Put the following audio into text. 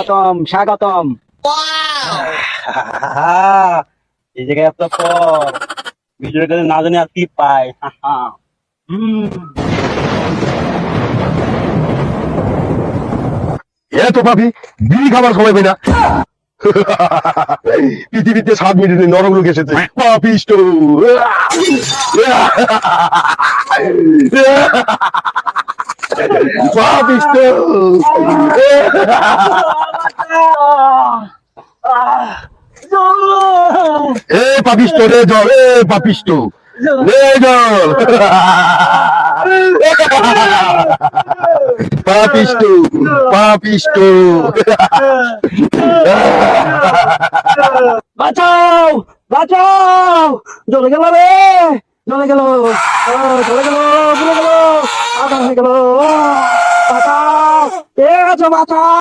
স্বাগতম স্বাগতম। এই জায়গায় এত পর ভিডিওর কাছে না জানি আর কি পায়। এত পাবি বিড়ি খাবার খাওয়াবে না। পৃথিবীতে 7 মিনিটে নরক লোক এসেছে পাপিষ্ট। পাপিষ্ট। এ পাপিষ্ট রে জল, এ পাপিষ্ট রে জল। পাপিষ্ট পাপিষ্ট। বাঁচাও বাঁচাও, জ্বলে গেল রে, জ্বলে গেল, জ্বলে গেল, জ্বলে গেল, আগুন হয়ে গেল। বাঁচাও, কে আছো বাঁচাও।